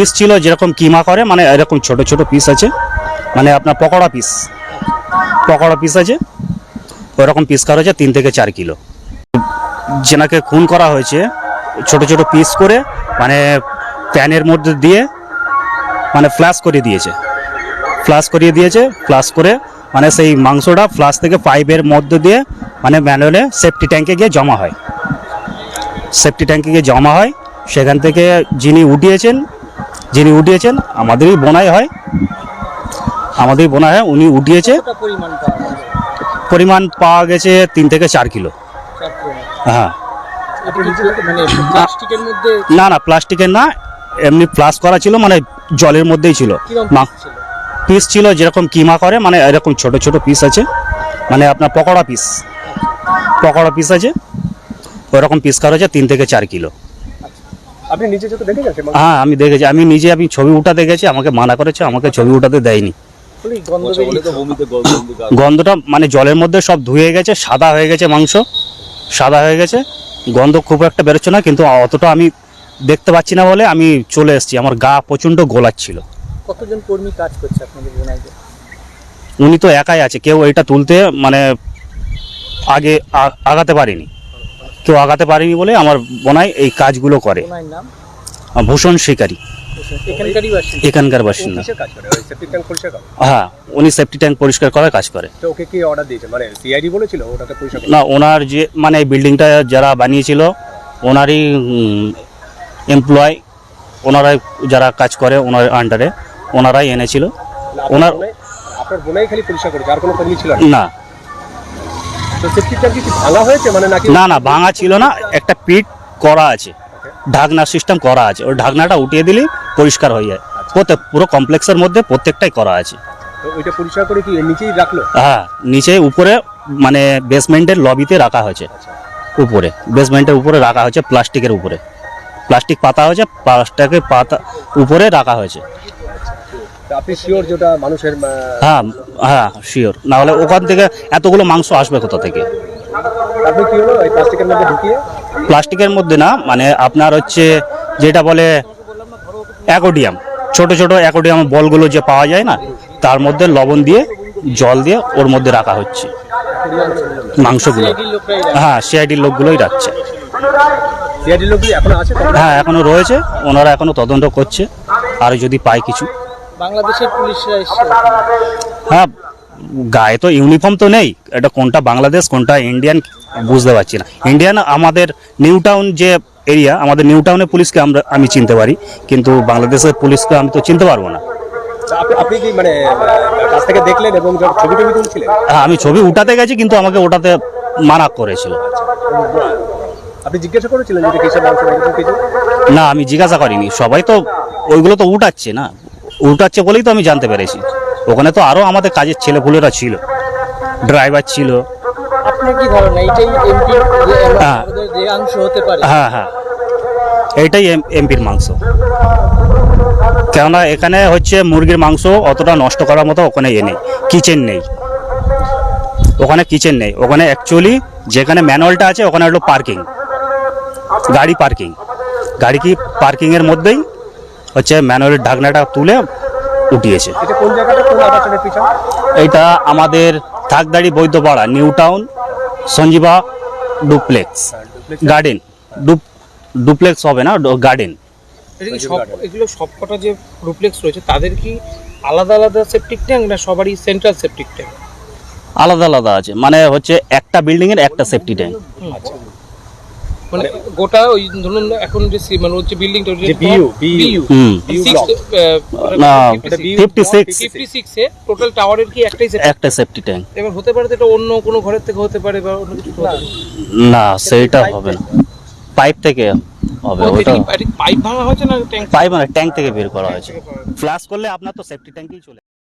Piece ছিল যেরকম কিমা করে, মানে এরকম ছোট ছোট পিস আছে, মানে আপনার পকোড়া পিস আছে, ওরকম পিস করা হয়েছে 3 থেকে 4 কিলো। যেনাকে খুন করা হয়েছে ছোট ছোট পিস করে, মানে প্যানের মধ্যে দিয়ে মানে ফ্ল্যাশ করিয়ে দিয়েছে, ফ্ল্যাশ করে মানে সেই মাংসটা ফ্ল্যাশ থেকে পাইপের মধ্যে দিয়ে মানে ম্যানুয়ালে সেফটি ট্যাঙ্কে গিয়ে জমা হয়। সেখান থেকে যিনি উঠিয়েছেন আমাদেরই বোনাই হয়, উনি উঠিয়েছে। পরিমাণ পাওয়া গেছে 3 থেকে 4 কিলো। হ্যাঁ, না প্লাস্টিকের না, এমনি ফ্লাশ করা ছিল, মানে জলের মধ্যেই ছিল। পিস ছিল যেরকম কিমা করে, মানে এরকম ছোট ছোট পিস আছে, মানে আপনার পকোড়া পিস আছে, ওরকম পিস করা হয়েছে 3 থেকে 4 কিলো। আপনি নিজে যেটা দেখে গেছেন? হ্যাঁ, আমি দেখেছি, আমি ছবি উঠাতে গেছি, আমাকে মানা করেছে, আমাকে ছবি উঠাতে দেয়নি। গন্ধটা মানে জলের মধ্যে সব ধুয়ে গেছে, সাদা হয়ে গেছে, গন্ধ খুব একটা বেরোচ্ছে না, কিন্তু অতটা আমি দেখতে পাচ্ছি না বলে আমি চলে এসেছি। আমার গা প্রচণ্ড গোলাচ্ছিল। কতজন কর্মী কাজ করছে আপনাদের বোনাইতে? উনি তো একাই আছে, কেউ এটা তুলতে মানে আগাতে পারেনি বলে আমার বোনাই এই কাজগুলো করে। ভূষণ শিকারী, এখানকার বাসিন্দা। হ্যাঁ, উনি সেফটি ট্যাঙ্ক পরিষ্কার করার কাজ করে। তো ওকে কি অর্ডার দিয়েছে, মানে সিআইডি বলেছিল ওটাকে পরিষ্কার? না, ওনার যে মানে বিল্ডিংটা যারা বানিয়েছিল ওনারই এমপ্লয়, ওনারাই যারা কাজ করে ওনার আন্ডারে, ওনারাই এনেছিল। আপনার বোনাই খালি পরিষ্কার করেছে, আর কোনো কর্মী ছিল না? তো সেফটি ট্যাঙ্ক কি ভাঙা হয়েছে মানে নাকি? না, ভাঙা ছিল না, একটা পিট করা আছে, ঢাকনা সিস্টেম করা আছে, ওই ঢাকনাটা উঠিয়ে দিলেই পরিষ্কার হয়ে যায়। পুরো কমপ্লেক্সের মধ্যে প্রত্যেকটাই করা আছে। তো ওইটা পরিষ্কার করে কি নিচেই রাখলো? হ্যাঁ, নিচে উপরে মানে বেসমেন্টের লবিতে রাখা হয়েছে, উপরে বেসমেন্টের উপরে রাখা হয়েছে, প্লাস্টিক পাতা হয়েছে, প্লাস্টিকের পাতা উপরে রাখা হয়েছে। আপনি শিওর যেটা মানুষের? হ্যাঁ শিওর, না হলে ওখান থেকে এতগুলো মাংস আসবে কোথা থেকে? আপনি কি হলো এই প্লাস্টিকের মধ্যে ঢুকিয়ে? প্লাস্টিকের মধ্যে না, মানে আপনার হচ্ছে যেটা বলে অ্যাকোডিয়াম, ছোট ছোট অ্যাকোডিয়াম বলগুলো যে পাওয়া যায় না, তার মধ্যে লবণ দিয়ে জল দিয়ে ওর মধ্যে রাখা হচ্ছে মাংসগুলো। হ্যাঁ, সিআইডির লোকগুলোই রাখছে। সিআইডির লোকগুলো এখনো আছে? হ্যাঁ, এখনো রয়েছে, ওনারা এখনো তদন্ত করছে, আর যদি পায় কিছু। বাংলাদেশের পুলিশরা এসে? হ্যাঁ, গায়ে তো ইউনিফর্ম তো নেই, এটা কোনটা বাংলাদেশ কোনটা ইন্ডিয়ান বুঝতে পারছি না। ইন্ডিয়ান আমাদের নিউ টাউন যে এরিয়া, আমাদের নিউ টাউনের পুলিশকে আমি চিনতে পারি, কিন্তু বাংলাদেশের পুলিশকে আমি তো চিনতে পারবো না। আপনি কি মানে কাছ থেকে দেখলেন এবং ছবি তুলছিলেন? হ্যাঁ, আমি ছবি উঠাতে গেছি, কিন্তু আমাকে ওটাতে মানা করেছিল। আপনি জিজ্ঞাসা করেছিলেন যে কিসের মাংস কিছু? না, আমি জিজ্ঞাসা করিনি, সবাই তো ওইগুলো তো উঠাচ্ছে বলেই তো আমি জানতে পেরেছি। ওখানে তো আরো আমাদের কাজের ছেলেপুলেরা ছিল, ড্রাইভার ছিল। আপনার কি ধারণা এটাই এমপির যে অংশ হতে পারে? হ্যাঁ, এইটাই এমপির মাংস। কেননা এখানে হচ্ছে মুরগির মাংস অতটা নষ্ট করার মতো ওখানে নেই, কিচেন নেই, ওখানে অ্যাকচুয়ালি যেখানে ম্যানুয়ালটা আছে ওখানে হলো গাড়ি পার্কিং এর মধ্যেই হচ্ছে ম্যানুয়ালের ঢাকনাটা তুলে উঠিয়েছে। এটা আমাদের Thakdari Baidyapara, New Town, Sanjiva duplex garden. Duplex হবে না, গার্ডেন। এগুলো সবকটা যে ডুপ্লেক্স রয়েছে তাদের কি আলাদা আলাদা সেপটিক ট্যাঙ্ক, না সবারই সেন্ট্রাল সেপটিক ট্যাঙ্ক? আলাদা আছে, মানে হচ্ছে একটা বিল্ডিং এর একটা সেফটি ট্যাঙ্ক। মানে গোটা ওই ধরুন এখন যে মানে হচ্ছে বিল্ডিংটা যে বিইউ 56 এ টোটাল টাওয়ারের কি একটা সেফটি ট্যাঙ্ক? এবার হতে পারে এটা অন্য কোনো ঘরের থেকে হতে পারে বা অন্য কিছু হতে পারে। না, সেটা হবে না, পাইপ থেকে হবে। ওটা পাইপ ভাঙা হয়েছে না ট্যাঙ্ক? পাইপ মানে ট্যাঙ্ক থেকে বের করা হয়েছে। ফ্লাশ করলে আপনার তো সেফটি ট্যাঙ্কেই চলে